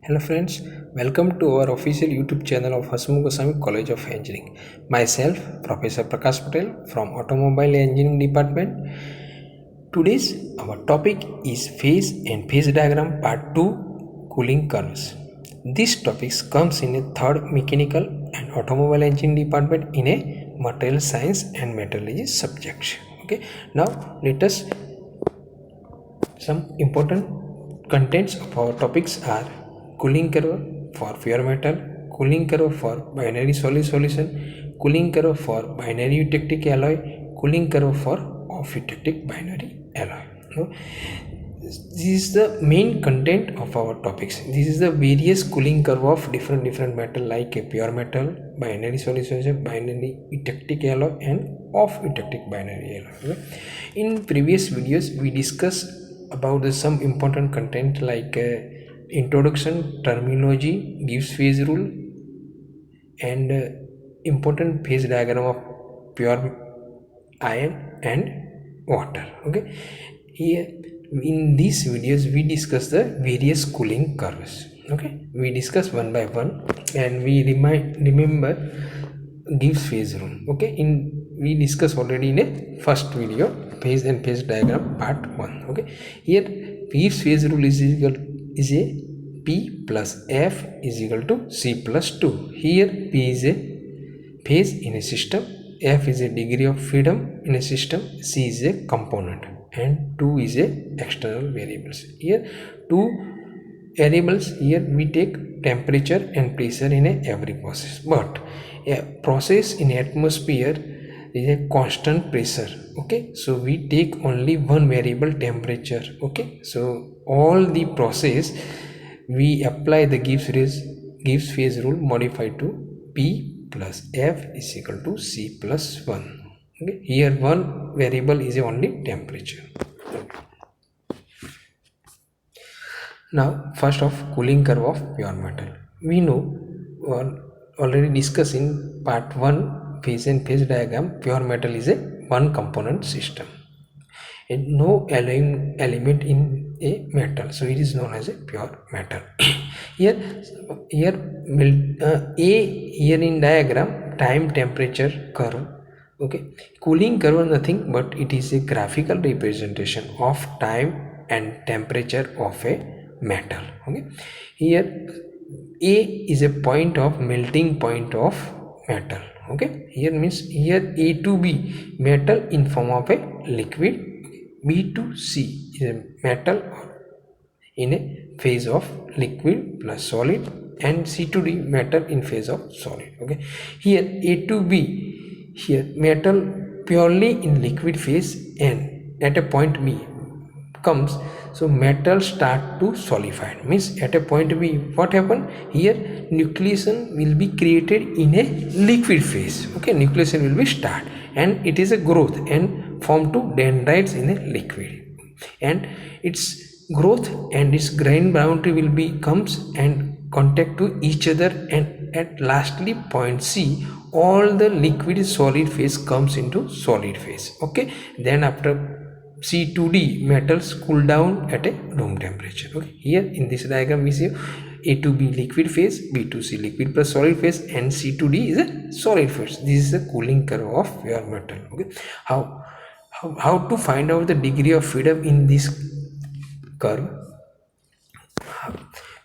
Hello friends, welcome to our official YouTube channel of Hasmukh Goswami College of Engineering. Myself, Professor Prakash Patel from Automobile Engineering Department. Today's our topic is phase and phase diagram part 2, cooling curves. This topic comes in a third mechanical and automobile engineering department in a material science and metallurgy subject. Okay, now let us some important contents of our topics are cooling curve for pure metal, cooling curve for binary solid solution, cooling curve for binary eutectic alloy, cooling curve for off eutectic binary alloy. This is the main content of our topics. This is the various cooling curve of different metal like a pure metal, binary solid solution, binary eutectic alloy and off eutectic binary alloy. In previous videos we discussed about some important content like introduction, terminology, Gibbs phase rule and important phase diagram of pure iron and water. Okay, here in these videos we discuss the various cooling curves. Okay, we discuss one by one and we remember Gibbs phase rule. Okay, we discussed already in a first video phase and phase diagram part 1. Okay, here Gibbs phase rule is a P plus F is equal to C plus 2. Here P is a phase in a system, F is a degree of freedom in a system, C is a component and 2 is a external variables. Here 2 variables, here we take temperature and pressure in every process, but a process in atmosphere is a constant pressure. Okay, so we take only one variable, temperature. Okay, so all the process we apply the Gibbs phase rule modified to P plus F is equal to C plus 1. Okay, here one variable is only temperature. Now first of cooling curve of pure metal. We know already discussed in part 1 phase and phase diagram, pure metal is a one component system and no alloying element in a metal, so it is known as a pure metal. here here in diagram time temperature curve. Okay, cooling curve is nothing but it is a graphical representation of time and temperature of a metal. Okay, here A is a point of melting point of metal. Okay, here means here A to B metal in form of a liquid, B to C is a metal in a phase of liquid plus solid and C to D metal in phase of solid. Okay, here A to B, here metal purely in liquid phase and at a point B comes, so metal start to solidify, means at a point B what happen here, nucleation will be created in a liquid phase. Okay, nucleation will be start and it is a growth and form to dendrites in a liquid and its growth and its grain boundary will be comes and contact to each other and at lastly point C all the liquid solid phase comes into solid phase. Okay, then after C to D metals cool down at a room temperature. Okay, here in this diagram we see A to B liquid phase, B to C liquid plus solid phase and C to D is a solid phase. This is a cooling curve of pure metal. Okay, how to find out the degree of freedom in this curve?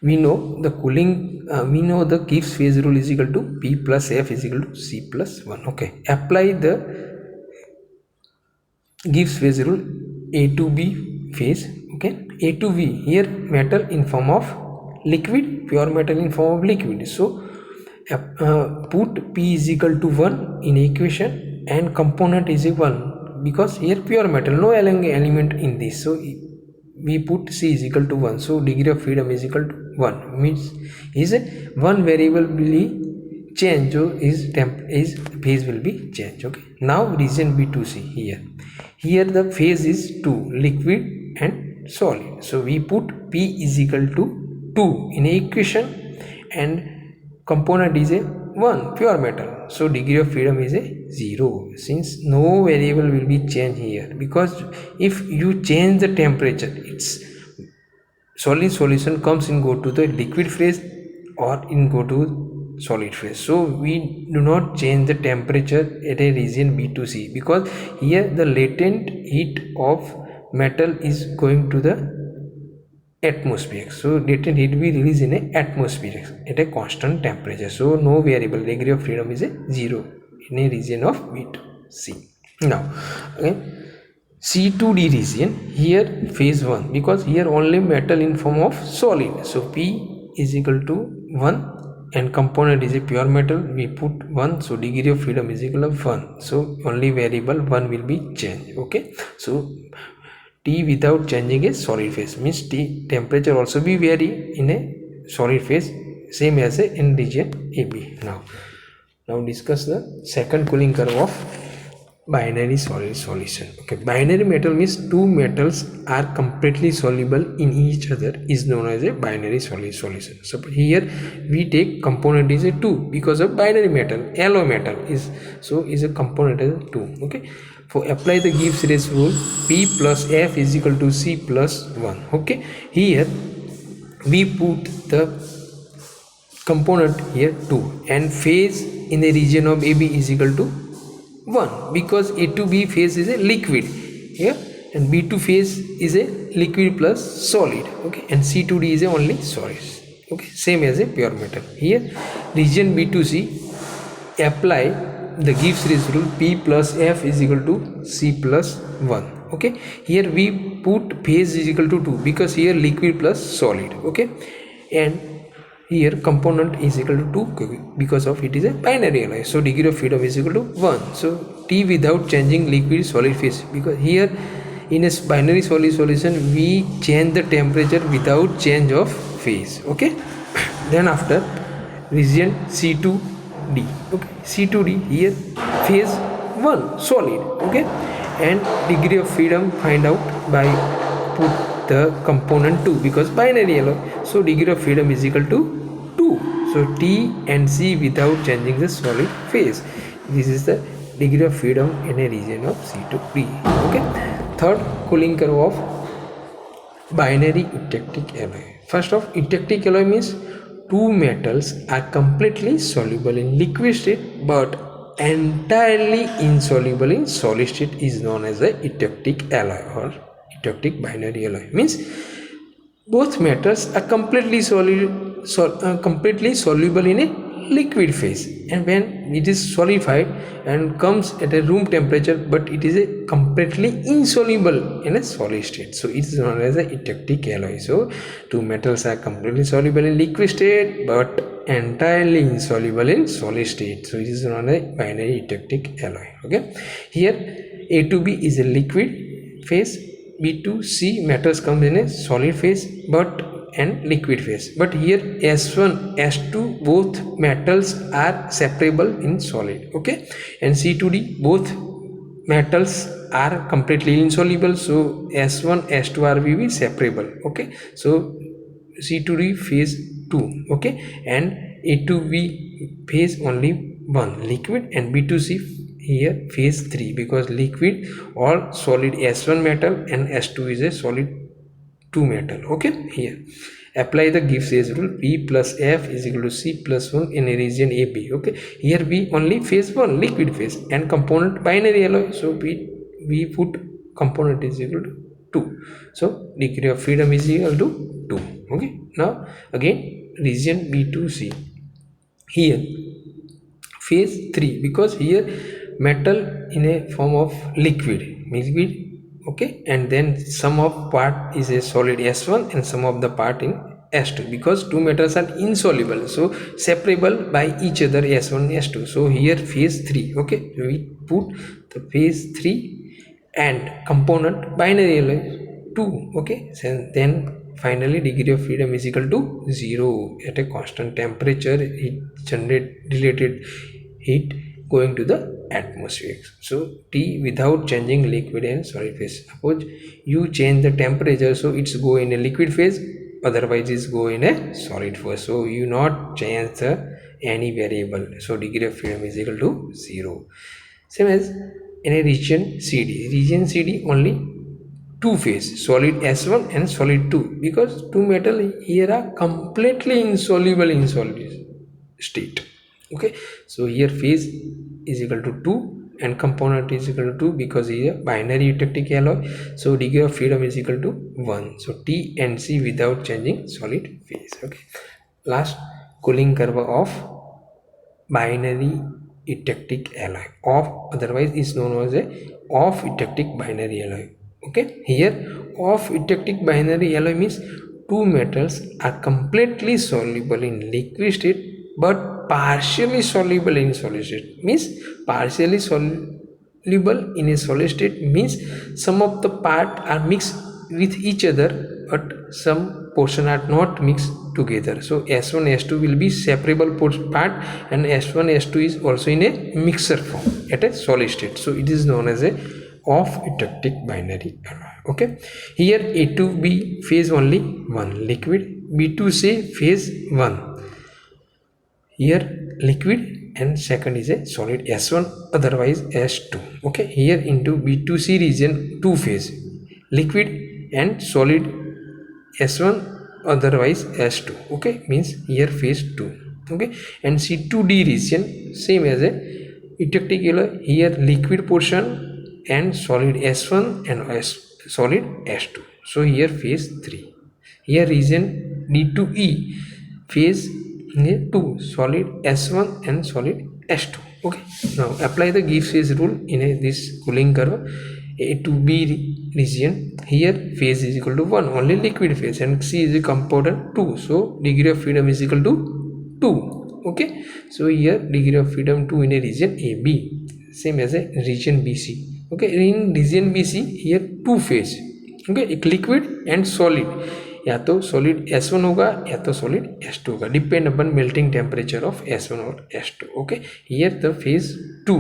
We know the cooling, we know the Gibbs phase rule is equal to P plus F is equal to C plus 1. Okay, apply the Gibbs phase rule A to B phase. Okay, A to B, here metal in form of liquid, pure metal in form of liquid, so put P is equal to 1 in equation and component is a 1 because here pure metal, no element in this, so we put C is equal to 1, so degree of freedom is equal to 1, means is one variable will be change, so is phase will be changed. Okay, now region B to C, here the phase is 2 liquid and solid, so we put P is equal to 2 in equation and component is a 1 pure metal, so degree of freedom is a 0 since no variable will be changed here, because if you change the temperature, its solid solution comes in go to the liquid phase or in go to solid phase. So we do not change the temperature at a region B to C, because here the latent heat of metal is going to the atmosphere. So latent heat we release in a atmosphere at a constant temperature. So no variable, degree of freedom is a 0 in a region of B to C. Now okay, C to D region, here phase 1, because here only metal in form of solid. So P is equal to 1 and component is a pure metal, we put 1, so degree of freedom is equal to 1. So only variable 1 will be changed. Okay, so T without changing a solid phase means T temperature also be vary in a solid phase, same as a in region AB. Now discuss the second cooling curve of binary solid solution. Okay, binary metal means two metals are completely soluble in each other is known as a binary solid solution. So here we take component is a 2 because of binary metal, alloy metal is, so is a component as a 2. Okay, for apply the Gibbs ratio rule, P plus F is equal to C plus 1. Okay, here we put the component here 2 and phase in the region of AB is equal to 1, because A to B phase is a liquid here and B to phase is a liquid plus solid. Okay, and C to D is a only solid. Okay, same as a pure metal. Here region B to C, apply the Gibbs ratio rule, P plus F is equal to C plus 1. Okay, here we put phase is equal to 2 because here liquid plus solid. Okay, and here component is equal to 2 because of it is a binary alloy, so degree of freedom is equal to 1. So T without changing liquid solid phase, because here in a binary solid solution we change the temperature without change of phase. Okay, then after region C to D. Okay, C to D, here phase 1 solid. Okay, and degree of freedom find out by put the component 2 because binary alloy, so degree of freedom is equal to 2. So T and C without changing the solid phase, this is the degree of freedom in a region of C to D. Okay, third cooling curve of binary eutectic alloy. First of, eutectic alloy means two metals are completely soluble in liquid state but entirely insoluble in solid state is known as a eutectic alloy or eutectic binary alloy. Means both metals are completely soluble in a liquid phase, and when it is solidified and comes at a room temperature, but it is a completely insoluble in a solid state, so it is known as a eutectic alloy. So two metals are completely soluble in liquid state but entirely insoluble in solid state, so it is known as a binary eutectic alloy. Okay, here A to B is a liquid phase, B to C metals come in a solid phase but and liquid phase, but here S1 S2 both metals are separable in solid. Okay, and C to D both metals are completely insoluble, so S1 S2 are will be separable. Okay, so C to D phase 2. Okay, and A to B phase only 1 liquid, and B to C here phase 3 because liquid or solid S1 metal and S2 is a solid 2 metal. Okay, here apply the Gibbs ratio rule, P plus F is equal to C plus 1 in a region AB. Okay, here we only phase 1 liquid phase and component binary alloy, so we put component is equal to 2, so degree of freedom is equal to 2. Okay, now again region B to C, here phase 3 because here metal in a form of liquid. Okay, and then sum of part is a solid S1 and sum of the part in S2 because two metals are insoluble, so separable by each other S1 S2, so here phase 3. Okay, we put the phase 3 and component binary alloy 2. Okay, so then finally degree of freedom is equal to 0 at a constant temperature, it generate related heat going to the atmosphere. So T without changing liquid and solid phase, suppose you change the temperature, so it's go in a liquid phase, otherwise it's go in a solid phase, so you not change any variable, so degree of freedom is equal to 0. Same as in a region CD only two phase, solid S1 and solid 2, because two metal here are completely insoluble in solid state. Okay, so here phase is equal to 2 and component is equal to 2 because it is a binary eutectic alloy. So degree of freedom is equal to 1. So T and C without changing solid phase. Okay, last, cooling curve of binary eutectic alloy, of otherwise is known as a off eutectic binary alloy. Okay, here off eutectic binary alloy means two metals are completely soluble in liquid state but partially soluble in solid state. Means partially soluble in a solid state means some of the part are mixed with each other but some portion are not mixed together. So S1 S2 will be separable part and S1 S2 is also in a mixer form at a solid state. So it is known as a off eutectic binary alloy. Okay, here A2B phase only 1 liquid, B2C phase 1 here liquid, and second is a solid S1 otherwise S2. Okay, here into B2C region two phase liquid and solid S1 otherwise S2. Okay, means here phase 2. Okay, and C2D region same as a eutectic alloy, here liquid portion and solid S1 and solid S2. So here phase 3. Here region D2E phase 2 solid S1 and solid S2. Okay, now apply the Gibbs phase rule in this cooling curve. A to B region, here phase is equal to 1 only liquid phase and C is a component 2, so degree of freedom is equal to 2. Okay, so here degree of freedom 2 in a region AB, same as a region BC. Okay, in region BC here two phase. Okay, एक liquid and solid, या तो solid S1 होगा या तो solid S2 होगा, depend upon melting temperature of S1 or S2. Okay, here the phase 2.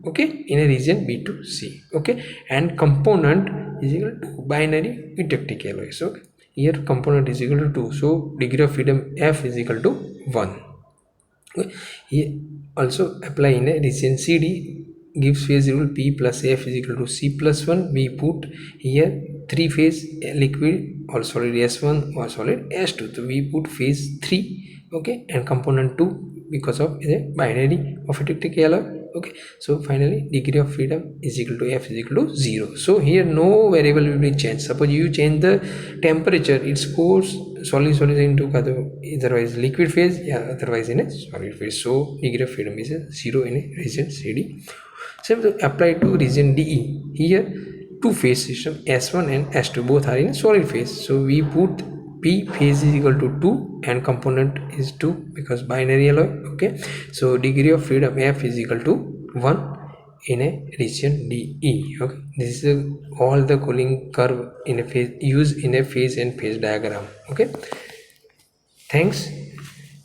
Okay, in a region B to C. Okay, and component is equal to binary eutectic alloy. So here component is equal to 2, so degree of freedom F is equal to 1. Okay, here also apply in a region CD. Gives phase rule P plus F is equal to C plus 1. We put here three phase liquid or solid S1 or solid S2, so we put phase 3. Okay, and component 2 because of the binary of eutectic alloy. Okay, so finally degree of freedom is equal to F is equal to 0. So here no variable will be changed. Suppose you change the temperature, it goes solid into otherwise liquid phase, yeah, otherwise in a solid phase. So degree of freedom is 0 in a region CD. So apply to region DE. Here two phase system S1 and S2 both are in solid phase. So we put P phase is equal to 2 and component is 2 because binary alloy. Okay, so degree of freedom F is equal to 1 in a region DE. Okay, this is all the cooling curve in a phase used in a phase and phase diagram. Okay, thanks.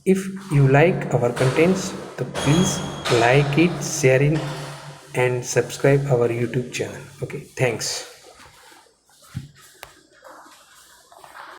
If you like our contents, so please like it, share it and subscribe our YouTube channel. Okay, thanks.